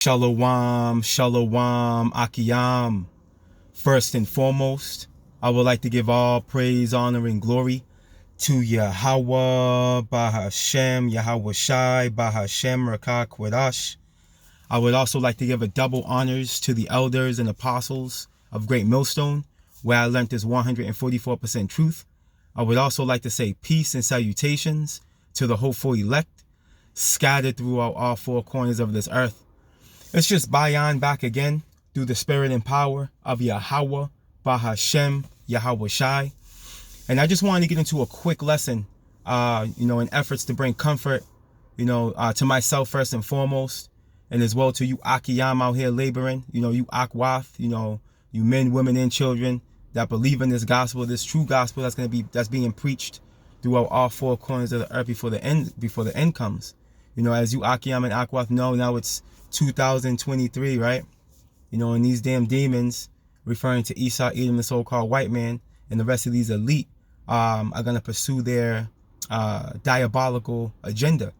Shalom, shalom, akiyam. First and foremost, I would like to give all praise, honor, and glory to Yahweh, Bahashem, Yahweh Shai, Bahashem, Rakah, Kwadash. I would also like to give a double honors to the elders and apostles of Great Millstone, where I learned this 144% truth. I would also like to say peace and salutations to the hopeful elect, scattered throughout all four corners of this earth. It's just Bayan back again through the spirit and power of Yahweh, Bahashem, Yahweh Shai. And I just wanted to get into a quick lesson, in efforts to bring comfort, to myself first and foremost, and as well to you Akiyam out here laboring, you Akwath, you men, women, and children that believe in this gospel, this true gospel that's being preached throughout all four corners of the earth before the end comes. As you Akiyam and Akwath know, now it's 2023, right? And these damn demons, referring to Esau, Edom, the so-called white man, and the rest of these elite, are going to pursue their diabolical agenda,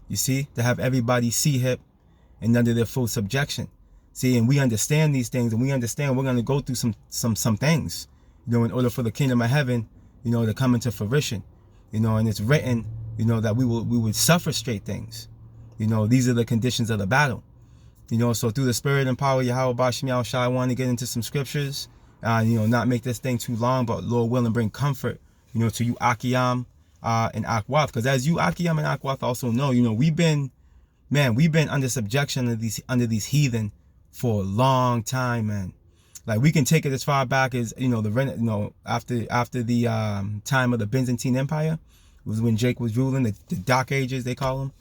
you see, to have everybody see-hip and under their full subjection. See, and we understand these things, and we understand we're going to go through some things, in order for the kingdom of heaven, to come into fruition, and it's written, that we would suffer straight things. These are the conditions of the battle. So through the spirit and power of Yahweh Bashem Yahweh Shai, I want to get into some scriptures, not make this thing too long, but Lord willing, bring comfort, to you Akiyam and Akwath. Because as you Akiyam and Akwath also know, we've been under subjection under these heathen for a long time, man. Like we can take it as far back as, after the time of the Byzantine Empire. It was when Jake was ruling, the Dark Ages, they call them.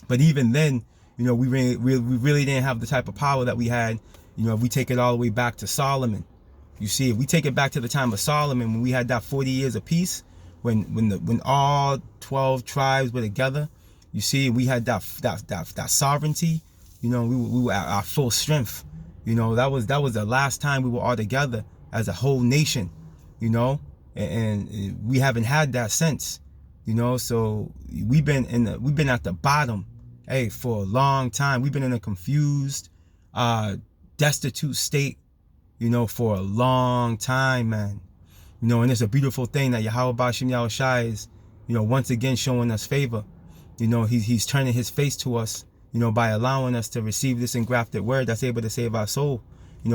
But even then, we really didn't have the type of power that we had, if we take it all the way back to Solomon. You see, if we take it back to the time of Solomon, when we had that 40 years of peace, when all 12 tribes were together, you see, we had that sovereignty, we were at our full strength. That was the last time we were all together as a whole nation, and we haven't had that since, so we've been at the bottom, for a long time. We've been in a confused, destitute state, for a long time, man. And it's a beautiful thing that Yahweh Bashem Yahweh Shai is, once again showing us favor. He's turning his face to us, by allowing us to receive this engrafted word that's able to save our soul,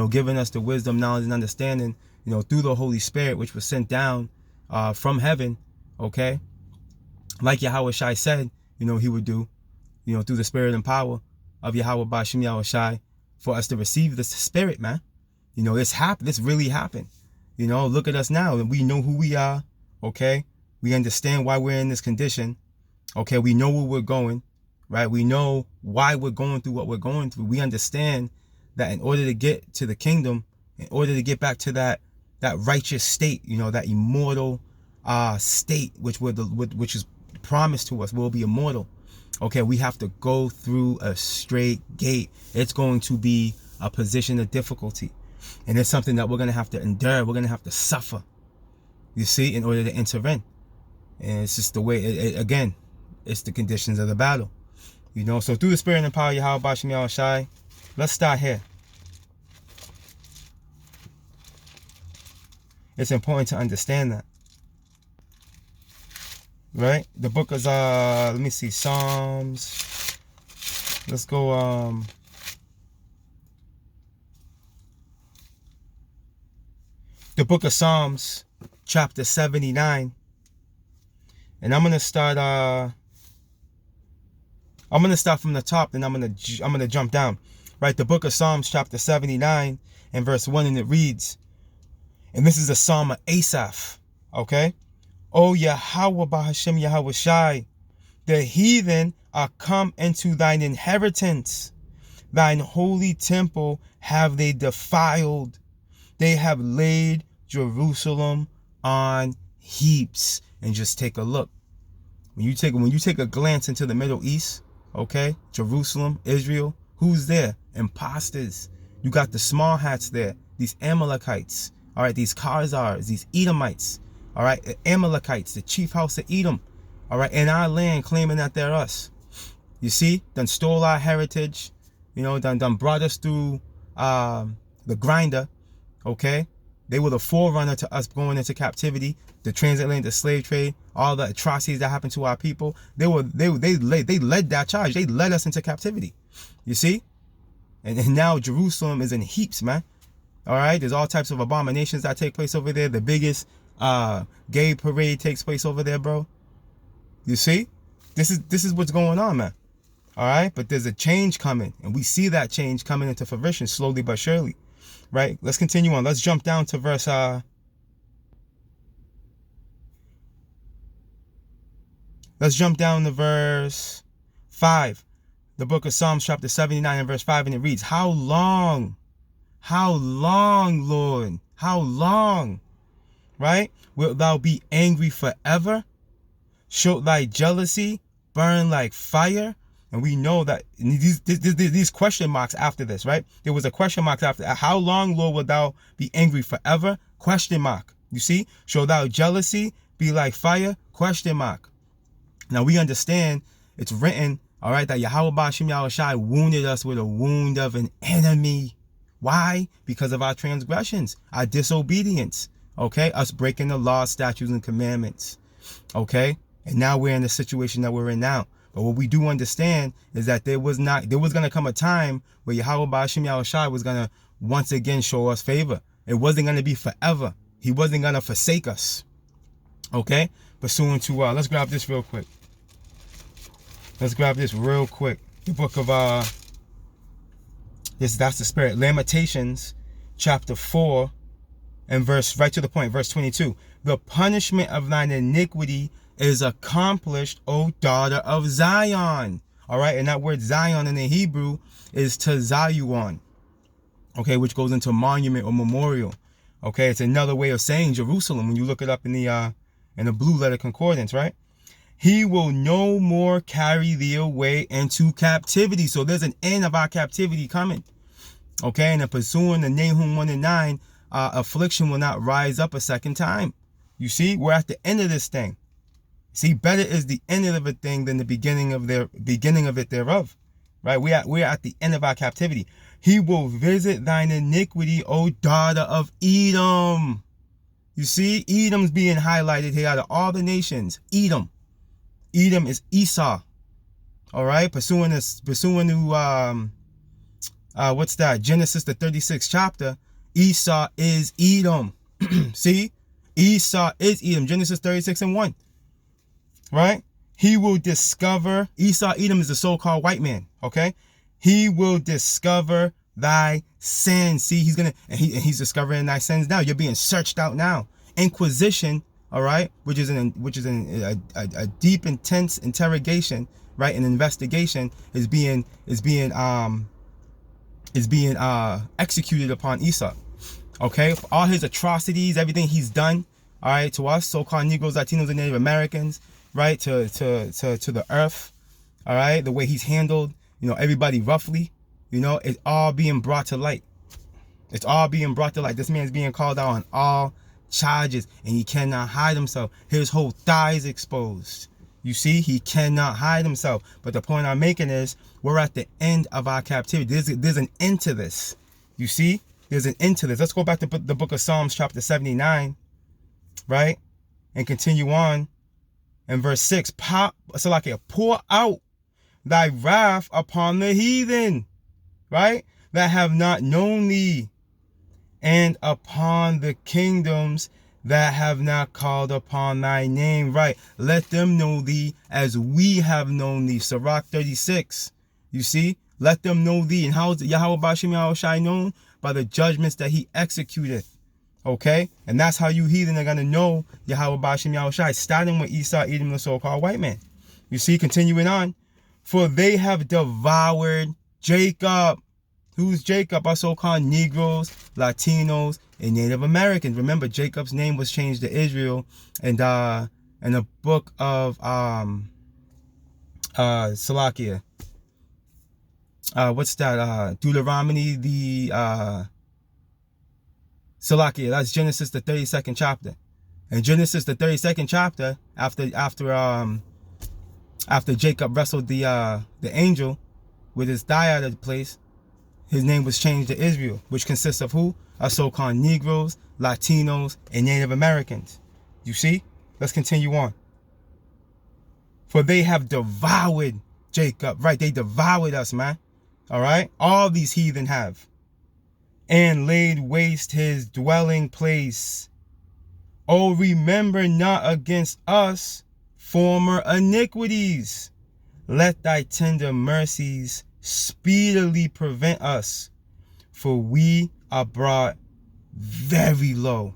giving us the wisdom, knowledge, and understanding, through the Holy Spirit, which was sent down from heaven, okay? Like Yahweh Shai said, he would do, through the spirit and power of Yahweh Bashem Yahweh Shai, for us to receive this spirit, man. This really happened. Look at us now, and we know who we are, okay? We understand why we're in this condition, okay? We know where we're going, right? We know why we're going through what we're going through. We understand that in order to get to the kingdom, in order to get back to that righteous state, that immortal state, which is promised to us, will be immortal. Okay, we have to go through a straight gate. It's going to be a position of difficulty. And it's something that we're going to have to endure. We're going to have to suffer, you see, in order to enter in. And it's just the way, again, it's the conditions of the battle. So through the spirit and power of Yahweh Bashem Yahweh Shai, let's start here. It's important to understand that. Right? The book is, let me see, Psalms. Let's go, the book of Psalms, chapter 79. And I'm going to start, from the top, and I'm going to jump down. Right? The book of Psalms, chapter 79, and verse 1, and it reads, and this is a psalm of Asaph, okay? O Yahweh Bahashem Yahweh Shai, the heathen are come into thine inheritance. Thine holy temple have they defiled. They have laid Jerusalem on heaps. And just take a look. When you take a glance into the Middle East, okay, Jerusalem, Israel, who's there? Imposters. You got the small hats there, these Amalekites, all right, these Khazars, these Edomites, all right, Amalekites, the chief house of Edom, all right, in our land claiming that they're us. You see, done stole our heritage, you know, done brought us through the grinder, okay? They were the forerunner to us going into captivity, the transatlantic slave trade, all the atrocities that happened to our people. They led that charge. They led us into captivity. You see? And now Jerusalem is in heaps, man. All right? There's all types of abominations that take place over there. The biggest gay parade takes place over there, bro. You see? This is what's going on, man. All right? But there's a change coming, and we see that change coming into fruition slowly but surely. Right? Let's continue on. Let's jump down to verse let's jump down to verse 5. The book of Psalms chapter 79 and verse 5, and it reads, How long, Lord, how long, right, wilt thou be angry forever? Shalt thy jealousy burn like fire? And we know that these question marks after this, right? There was a question mark after. How long, Lord, wilt thou be angry forever? Question mark. You see? Shall thou jealousy be like fire? Question mark. Now we understand it's written, all right, that Yahweh Ba'ashem Yahushai wounded us with a wound of an enemy. Why? Because of our transgressions, our disobedience, okay? Us breaking the law, statutes, and commandments, okay? And now we're in the situation that we're in now. But what we do understand is that there was going to come a time where Yahweh Ba'ashem Yahushai was going to once again show us favor. It wasn't going to be forever. He wasn't going to forsake us, okay? Pursuant to, let's grab this real quick. Let's grab this real quick. The book of, that's the spirit. Lamentations, chapter 4, and right to the point, verse 22. The punishment of thine iniquity is accomplished, O daughter of Zion. All right, and that word Zion in the Hebrew is Tazayuan, okay, which goes into monument or memorial. Okay, it's another way of saying Jerusalem when you look it up in the blue letter concordance, right? He will no more carry thee away into captivity. So there's an end of our captivity coming. Okay, and in pursuing the Nahum 1 and 9, affliction will not rise up a second time. You see, we're at the end of this thing. See, better is the end of a thing than the beginning of it thereof. Right? We're at the end of our captivity. He will visit thine iniquity, O daughter of Edom. You see, Edom's being highlighted here out of all the nations. Edom is Esau. All right, pursuing to what's that? Genesis the 36th chapter. Esau is Edom. See, Esau is Edom. Genesis 36 and 1. Right? He will discover. Esau, Edom is the so-called white man. Okay, he will discover thy sins. See, he's discovering thy sins now. You're being searched out now. Inquisition. All right, which is a deep, intense interrogation, right? An investigation is being executed upon Esau. Okay, for all his atrocities, everything he's done, all right, to us, so-called Negroes, Latinos, and Native Americans, right, to the earth, all right, the way he's handled, you know, everybody roughly, you know, it's all being brought to light. It's all being brought to light. This man's being called out on all charges, and he cannot hide himself. His whole thigh is exposed. You see, he cannot hide himself. But the point I'm making is we're at the end of our captivity. There's an end to this. You see, there's an end to this. Let's go back to the book of Psalms chapter 79, right, and continue on in verse 6. Pour out thy wrath upon the heathen, right, that have not known thee, and upon the kingdoms that have not called upon thy name. Right. Let them know thee as we have known thee. Sirach 36. You see? Let them know thee. And how is Yahweh Ba'ashem Yahushai known? By the judgments that he executed. Okay? And that's how you heathen are going to know Yahweh Ba'ashem Yahushai. Starting with Esau, Edom, the so-called white man. You see? Continuing on. For they have devoured Jacob. Who's Jacob? Our so-called Negroes, Latinos, and Native Americans. Remember, Jacob's name was changed to Israel, and in the book of Salakia. What's that? Deuteronomy, the Salakia. That's Genesis the 32nd chapter. In Genesis the 32nd chapter, after Jacob wrestled the angel with his thigh out of the place, his name was changed to Israel, which consists of who? Our so-called Negroes, Latinos, and Native Americans. You see? Let's continue on. For they have devoured Jacob. Right, they devoured us, man. All right? All these heathen have. And laid waste his dwelling place. Oh, remember not against us former iniquities. Let thy tender mercies speedily prevent us, for we are brought very low.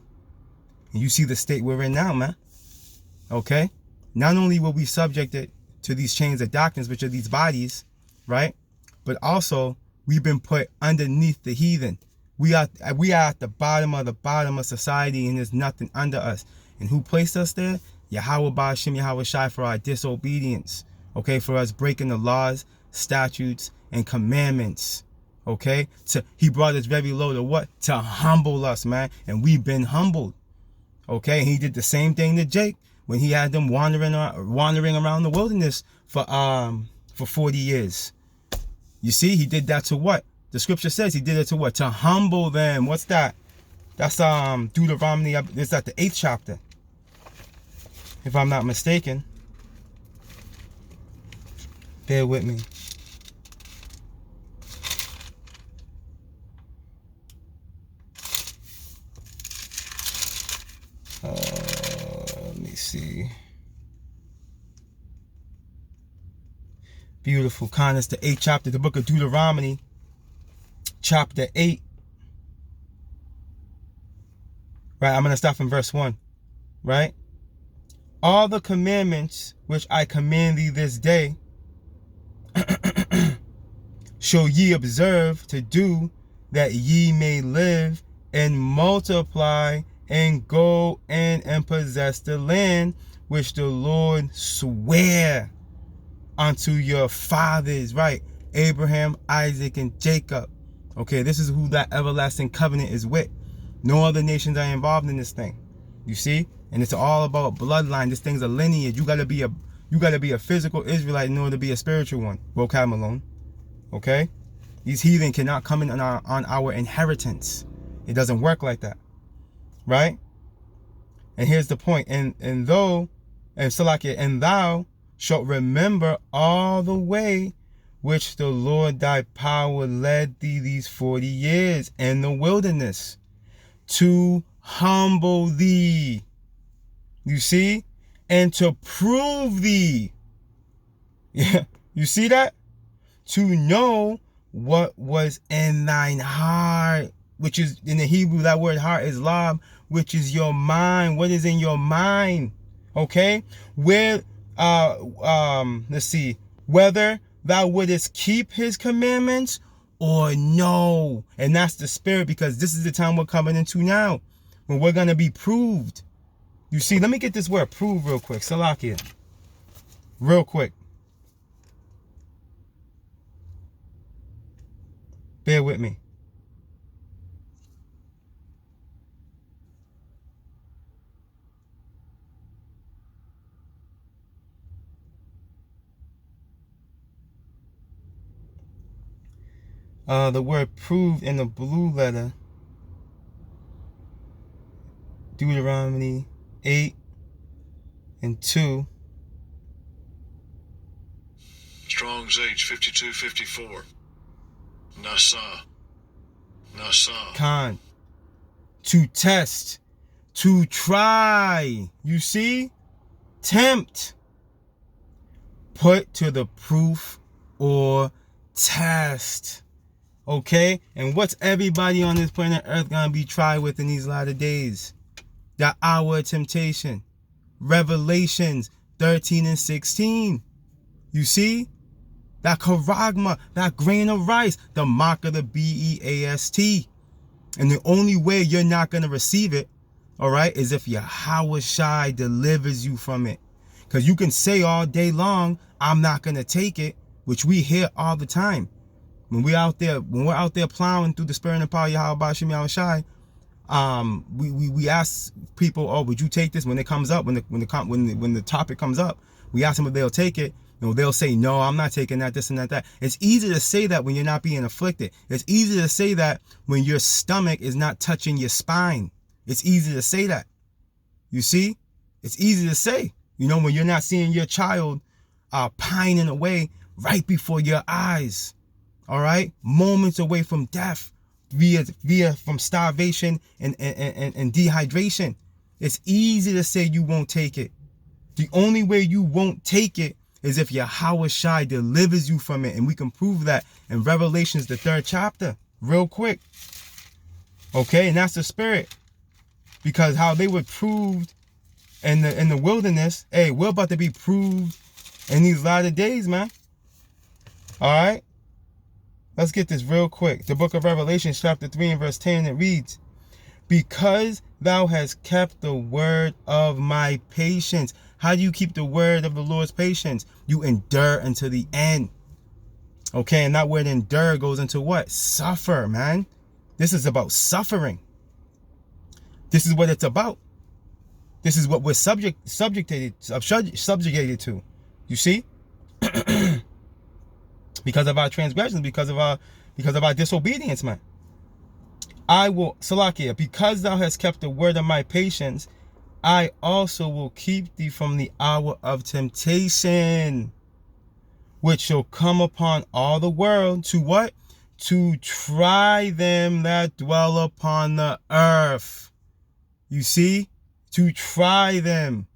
And you see the state we're in now, man. Okay? Not only will we subjected to these chains of darkness, which are these bodies, right? But also, we've been put underneath the heathen. We are at the bottom of society, and there's nothing under us. And who placed us there? Yahweh Ba'ashem Yahweh Shai, for our disobedience. Okay, for us breaking the laws, statutes, and commandments. Okay, he brought us very low to what? To humble us, man. And we've been humbled. Okay, and he did the same thing to Jake when he had them wandering around the wilderness for 40 years. You see, he did that to what? The scripture says he did it to what? To humble them. What's that? That's Deuteronomy. It's at the 8th chapter, if I'm not mistaken. Bear with me. Let me see. Beautiful. Kindness, the 8th chapter, the book of Deuteronomy, chapter 8. Right, I'm going to start from verse 1. Right? All the commandments which I command thee this day shall ye observe to do, that ye may live and multiply and go in and possess the land which the Lord sware unto your fathers, right? Abraham, Isaac, and Jacob. Okay, this is who that everlasting covenant is with. No other nations are involved in this thing. You see? And it's all about bloodline. This thing's a lineage. You gotta be a physical Israelite in order to be a spiritual one. Vocab Malone. Okay? These heathen cannot come in on our inheritance. It doesn't work like that. Right? And here's the point. And thou shalt remember all the way which the Lord thy power led thee these 40 years in the wilderness, to humble thee. You see? And to prove thee. Yeah. You see that? To know what was in thine heart, which is in the Hebrew, that word heart is lab, which is your mind. What is in your mind? Okay? Let's see, whether thou wouldest keep his commandments or no. And that's the spirit, because this is the time we're coming into now, when we're going to be proved. You see, let me get this word prove real quick. Salakia. Real quick. Bear with me. The word proved in the blue letter, Deuteronomy 8 and 2. Strong's H 5254. Nasa. Khan. To test. To try. You see? Tempt. Put to the proof or test. Okay? And what's everybody on this planet Earth gonna be tried with in these latter days? The hour of temptation. Revelations 13 and 16. You see? That charagma, that grain of rice, the mark of the B-E-A-S-T. And the only way you're not going to receive it, all right, is if Yahweh Shai delivers you from it. Because you can say all day long, I'm not going to take it, which we hear all the time. When we're out there plowing through the spirit and the power of Yahweh Ba'ashem Yahweh Shai, we ask people, oh, would you take this when it comes up, when the topic comes up? We ask them if they'll take it, they'll say, no, I'm not taking that, this and that. It's easy to say that when you're not being afflicted. It's easy to say that when your stomach is not touching your spine. It's easy to say that. You see? It's easy to say. When you're not seeing your child pining away right before your eyes. All right? Moments away from death via from starvation and dehydration. It's easy to say you won't take it. The only way you won't take it is if Yahweh Shai delivers you from it. And we can prove that in Revelations, the 3rd chapter, real quick. Okay, and that's the spirit. Because how they were proved in the wilderness, hey, we're about to be proved in these latter days, man. All right? Let's get this real quick. The book of Revelation, chapter 3 and verse 10, it reads, because thou hast kept the word of my patience. How do you keep the word of the Lord's patience? You endure until the end. Okay, and that word endure goes into what? Suffer, man. This is about suffering. This is what it's about. This is what we're subjugated to. You see? Because of our transgressions, because of our disobedience, man. I will, Salakia, because thou hast kept the word of my patience, I also will keep thee from the hour of temptation, which shall come upon all the world, to what? To try them that dwell upon the earth. You see? To try them.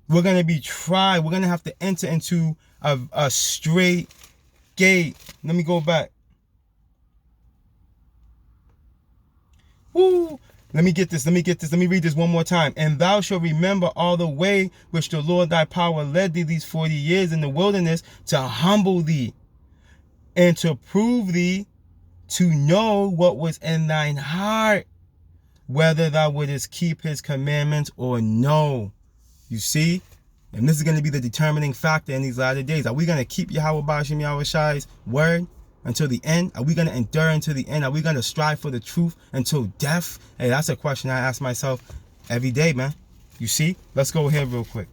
We're going to be tried. We're going to have to enter into a straight gate. Let me go back. Woo! Let me get this. Let me read this one more time. And thou shalt remember all the way which the Lord thy power led thee these 40 years in the wilderness, to humble thee and to prove thee, to know what was in thine heart, whether thou wouldest keep his commandments or no. You see? And this is going to be the determining factor in these latter days. Are we going to keep Yahweh Bashim Yahweh Shai's word until the end? Are we going to endure until the end? Are we going to strive for the truth until death? Hey, that's a question I ask myself every day, man. You see? Let's go here real quick.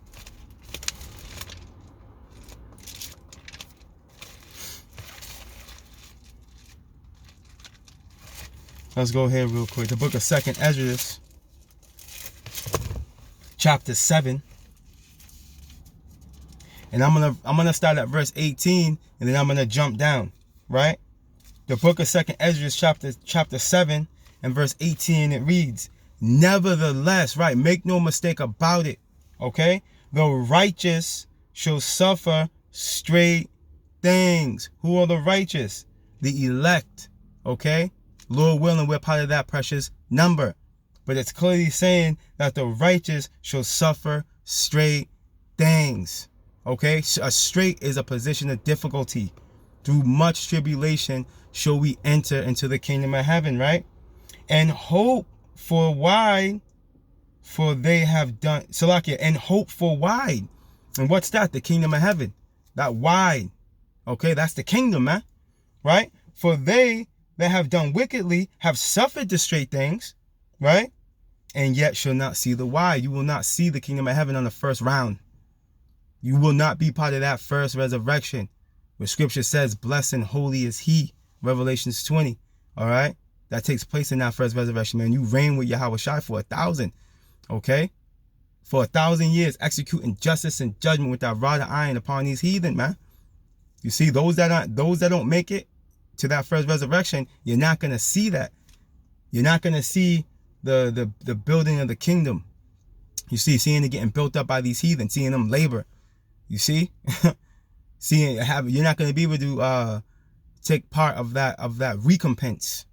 Let's go here real quick. The book of 2nd Esdras, chapter 7. And I'm gonna start at verse 18, and then I'm gonna jump down, right? The book of 2nd Esdras, chapter 7 and verse 18, it reads, nevertheless, right? Make no mistake about it, okay? The righteous shall suffer straight things. Who are the righteous? The elect, okay? Lord willing, we're part of that precious number. But it's clearly saying that the righteous shall suffer straight things. Okay? A straight is a position of difficulty. Through much tribulation shall we enter into the kingdom of heaven, right? And hope for wide, for they have done, Salakia, and hope for wide. And what's that? The kingdom of heaven. That wide. Okay? That's the kingdom, man. Right? For they that have done wickedly have suffered the straight things, right? And yet shall not see the wide. You will not see the kingdom of heaven on the first round. You will not be part of that first resurrection, where scripture says, blessed and holy is he, Revelations 20, all right? That takes place in that first resurrection, man. You reign with Yahweh Shai for 1,000, okay? For 1,000 years, executing justice and judgment with that rod of iron upon these heathen, man. You see, those that don't make it to that first resurrection, you're not going to see that. You're not going to see the building of the kingdom. You see, seeing it getting built up by these heathen, seeing them labor. You see? You're not going to be able to take part of that recompense.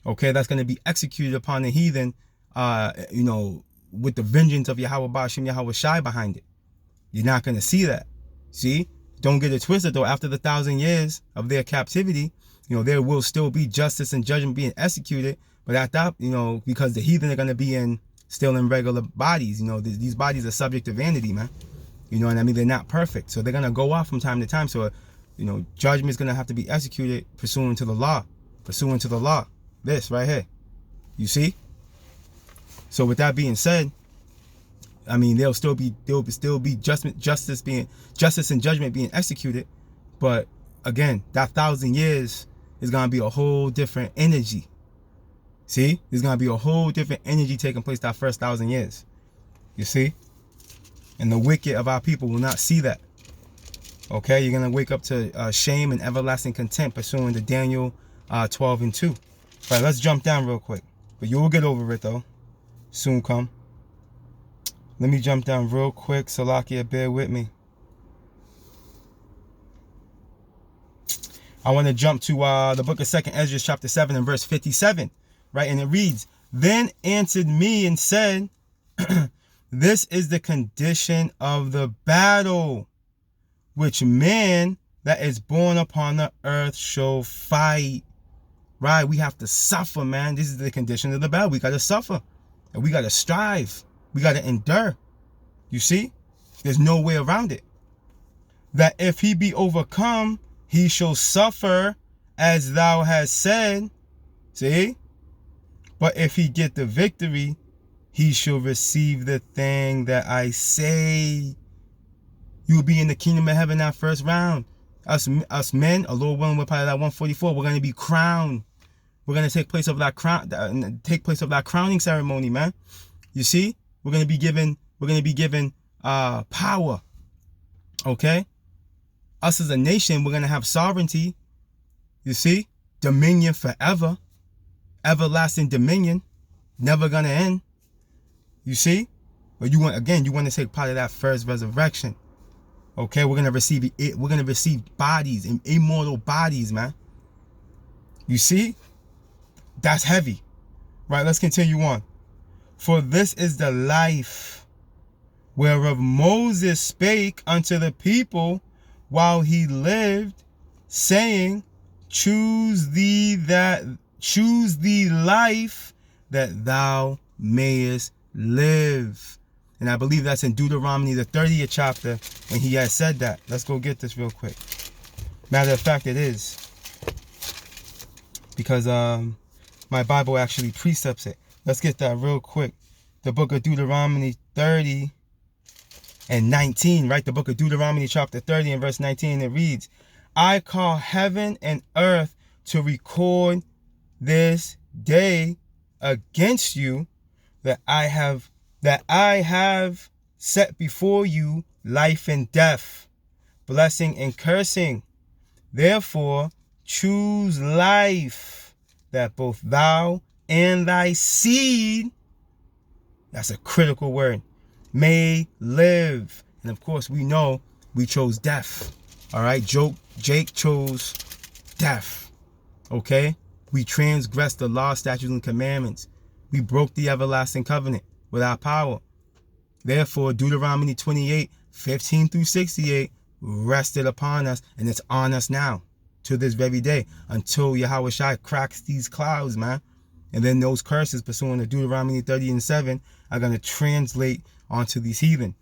Okay, that's going to be executed upon the heathen, with the vengeance of Yahweh Bashim Yahweh Shai behind it. You're not going to see that. See? Don't get it twisted though. After the 1,000 years of their captivity, there will still be justice and judgment being executed. But at that, because the heathen are going to be still in regular bodies. These bodies are subject to vanity, man. You know what I mean? They're not perfect. So they're going to go off from time to time. So, judgment is going to have to be executed pursuant to the law. Pursuant to the law. This right here. You see? So with that being said, I mean, there'll still be justice and judgment being executed. But again, that 1,000 years is gonna be a whole different energy. See, there's gonna be a whole different energy taking place that first 1,000 years. You see, and the wicked of our people will not see that. Okay, you're gonna wake up to shame and everlasting contempt, pursuing to Daniel 12:2. All right, let's jump down real quick. But you will get over it though. Soon come. Let me jump down real quick. Salakia, bear with me. I want to jump to the book of 2nd Esdras chapter 7 and verse 57. Right, and it reads, "Then answered me and said, this is the condition of the battle, which man that is born upon the earth shall fight." Right, we have to suffer, man. This is the condition of the battle. We got to suffer. And we got to strive. We got to endure. You see? There's no way around it. "That if he be overcome, he shall suffer as thou hast said." See? "But if he get the victory, he shall receive the thing that I say." You will be in the kingdom of heaven that first round. Us men, a little willing, we're part of that 144. We're going to be crowned. We're going to take place of that crowning ceremony, man. You see, we're going to be given power. Okay, us as a nation, we're going to have sovereignty. You see, dominion forever, everlasting dominion, never going to end. You see, but you want to take part of that first resurrection. Okay, we're gonna receive it. We're gonna receive bodies, immortal bodies, man. You see, that's heavy, right? Let's continue on. "For this is the life whereof Moses spake unto the people while he lived, saying, choose thee life that thou mayest live." And I believe that's in Deuteronomy, the 30th chapter, when he has said that. Let's go get this real quick. Matter of fact, it is. Because my Bible actually precepts it. Let's get that real quick. The book of Deuteronomy 30 and 19, right? The book of Deuteronomy chapter 30 and verse 19, it reads, "I call heaven and earth to record this day against you that I have set before you life and death, blessing and cursing. Therefore, choose life, that both thou and thy seed," that's a critical word, "may live." And of course, we know we chose death. All right, Jake chose death. Okay, we transgressed the law, statutes, and commandments. We broke the everlasting covenant with our power. Therefore, Deuteronomy 28:15-68 rested upon us, and it's on us now to this very day until Yahweh Shai cracks these clouds, man. And then those curses pursuant to Deuteronomy 30 and 7 are going to translate onto these heathen.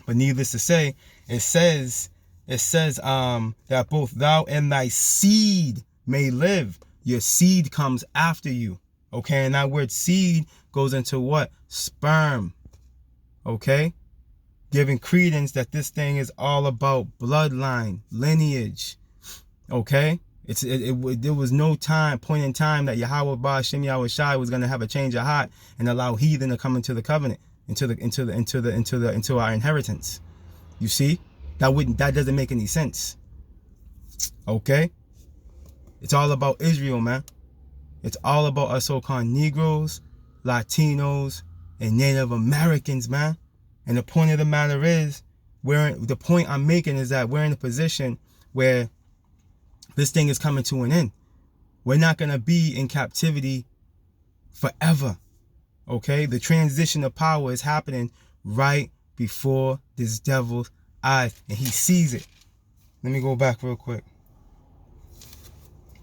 But needless to say, it says that both thou and thy seed may live. Your seed comes after you. Okay, and that word seed goes into what? Sperm. Okay, giving credence that this thing is all about bloodline, lineage. Okay, there was no point in time that Yahweh Ba'ashem Yahweh Shai was going to have a change of heart and allow heathen to come into the covenant, into our inheritance. You see, that doesn't make any sense. Okay, it's all about Israel, man. It's all about us so-called Negroes, Latinos, and Native Americans, man. And the point of the matter is, the point I'm making is that we're in a position where this thing is coming to an end. We're not going to be in captivity forever. Okay? The transition of power is happening right before this devil's eyes, and he sees it. Let me go back real quick.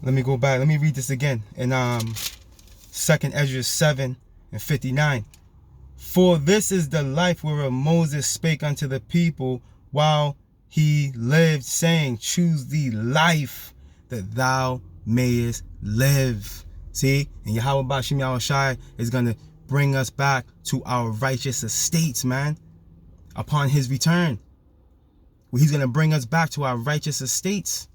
Let me read this again in 2nd Esdras 7 and 59. "For this is the life whereof Moses spake unto the people while he lived, saying, choose thee life that thou mayest live." See? And Yahweh Ba'ashem Yahweh Shai is going to bring us back to our righteous estates, man. upon his return, where he's going to bring us back to our righteous estates.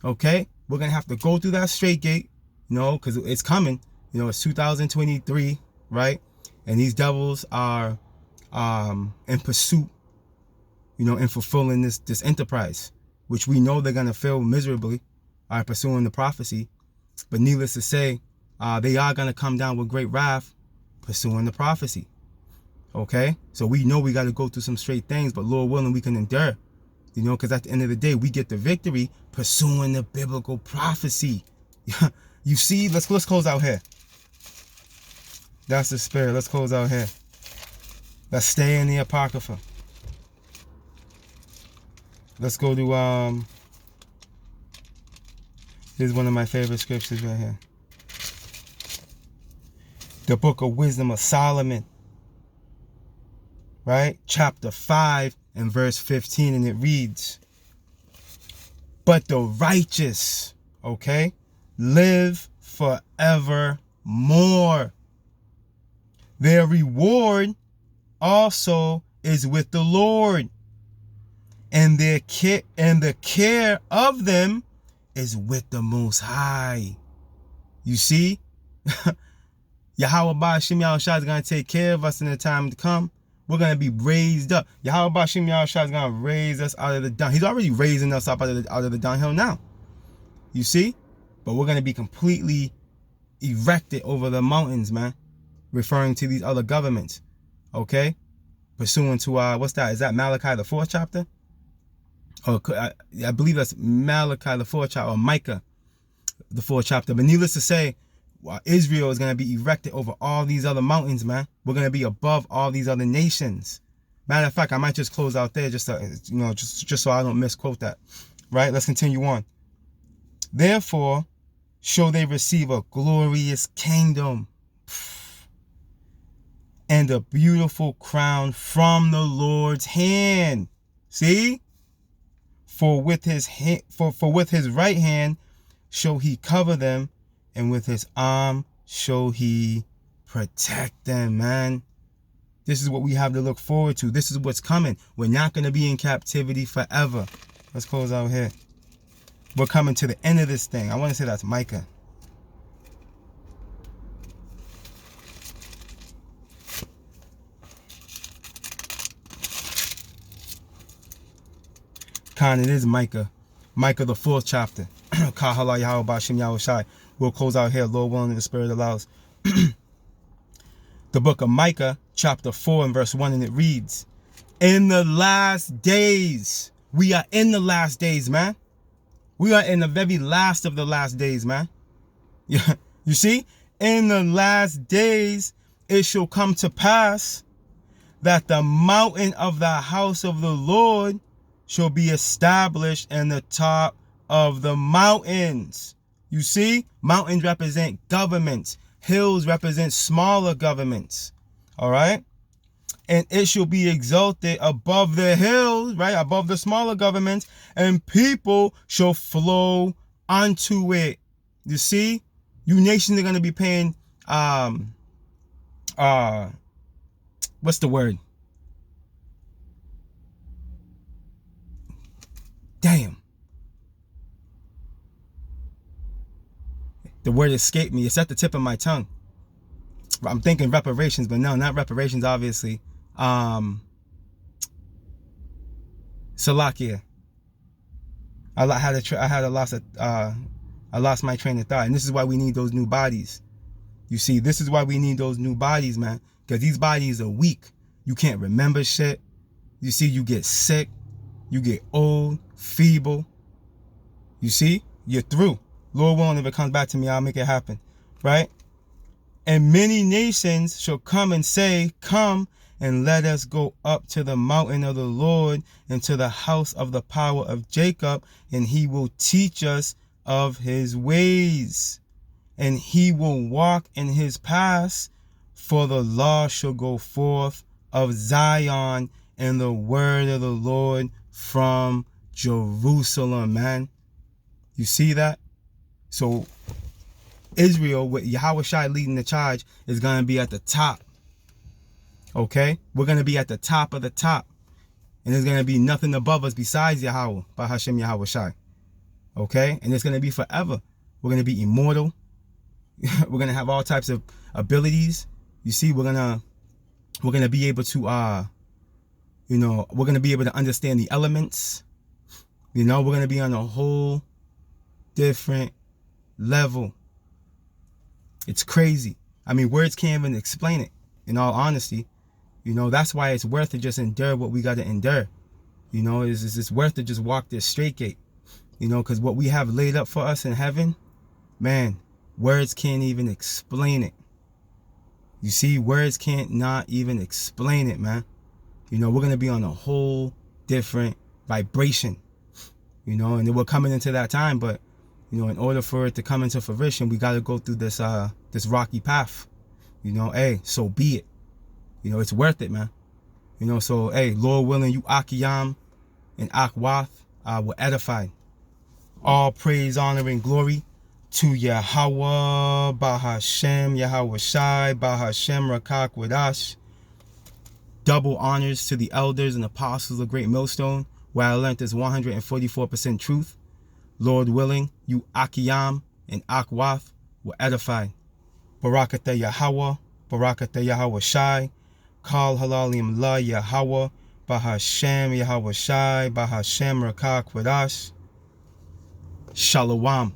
Okay? We're going to have to go through that straight gate, because it's coming. It's 2023, right? And these devils are in pursuit, in fulfilling this enterprise, which we know they're going to fail miserably by pursuing the prophecy. But needless to say, they are going to come down with great wrath pursuing the prophecy. Okay? So we know we got to go through some straight things, but Lord willing, we can endure. Because at the end of the day, we get the victory pursuing the biblical prophecy. You see, let's close out here. That's the spirit. Let's close out here. Let's stay in the Apocrypha. Let's go to, here's one of my favorite scriptures right here. The Book of Wisdom of Solomon. Right? Chapter 5 and verse 15. And it reads, but the righteous, okay, live forevermore. Their reward also is with the Lord, and the care of them is with the Most High. You see, Yahweh Ba'Shem Yahushua is going to take care of us in the time to come. We're going to be raised up. Yahweh Ba'Shem Yahushua is going to raise us out of the dung. He's already raising us up out of the dunghill now. You see? But we're going to be completely erected over the mountains, man. Referring to these other governments. Okay? Pursuant to, what's that? Is that Malachi the 4th chapter? Or I believe that's Malachi the 4th chapter, or Micah the 4th chapter. But needless to say, Israel is going to be erected over all these other mountains, man. We're going to be above all these other nations. Matter of fact, I might just close out there just to, just so I don't misquote that. Right? Let's continue on. Therefore, shall they receive a glorious kingdom and a beautiful crown from the Lord's hand. See? For with his right hand shall he cover them, and with his arm shall he protect them, man. This is what we have to look forward to. This is what's coming. We're not going to be in captivity forever. Let's close out here. We're coming to the end of this thing. I want to say that's Micah. It is Micah. Micah the 4th chapter. Kahala Yahweh Ba'Shem Yahushai. We'll close out here, Lord willing, if the Spirit allows. The book of Micah, chapter 4 and verse 1, and it reads, in the last days, we are in the last days, man. We are in the very last of the last days, man. Yeah, you see? In the last days, it shall come to pass that the mountain of the house of the Lord shall be established in the top of the mountains. You see, mountains represent governments. Hills represent smaller governments. All right? And it shall be exalted above the hills, right? Above the smaller governments, and people shall flow unto it. You see? You nations are going to be paying, what's the word? Damn. The word escaped me. It's at the tip of my tongue. I'm thinking reparations, but no, not reparations, obviously. Salakia. I lost my train of thought. And this is why we need those new bodies. You see, this is why we need those new bodies, man. Because these bodies are weak. You can't remember shit. You see, you get sick. You get old, feeble. You see, you're through. Lord willing, if it comes back to me, I'll make it happen. Right? And many nations shall come and say, come and let us go up to the mountain of the Lord and to the house of the power of Jacob, and he will teach us of his ways, and he will walk in his paths, for the law shall go forth of Zion, and the word of the Lord from Jerusalem, man. You see that? So Israel, with Yahweh Shai leading the charge, is going to be at the top. Okay? We're going to be at the top of the top. And there's going to be nothing above us besides Yahweh, Bahashem Yahweh Shai. Okay? And it's going to be forever. We're going to be immortal. We're going to have all types of abilities. You see, we're going to be able to, we're going to be able to understand the elements. We're going to be on a whole different level. It's crazy. I mean, words can't even explain it, in all honesty. That's why it's worth to just endure what we got to endure. It's worth to just walk this straight gate. Because what we have laid up for us in heaven, man, words can't even explain it. You see, words can't not even explain it, man. We're going to be on a whole different vibration. And we're coming into that time, but, in order for it to come into fruition, we got to go through this rocky path. Hey, so be it. It's worth it, man. So, hey, Lord willing, you Akiyam and Akwath were edified. All praise, honor, and glory to Yahweh, Bahashem, Yahweh Shai, Bahashem, Rakak, Wadash. Double honors to the elders and apostles of Great Millstone, where I learned this 144% truth. Lord willing, you Akiyam and Akwath were edified. Barakatah Yahweh, Barakatah Yahweh Shai, Kal Halalim La Yahweh, Bahashem Yahweh Shai, Bahashem Rakak Wadash. Shalom.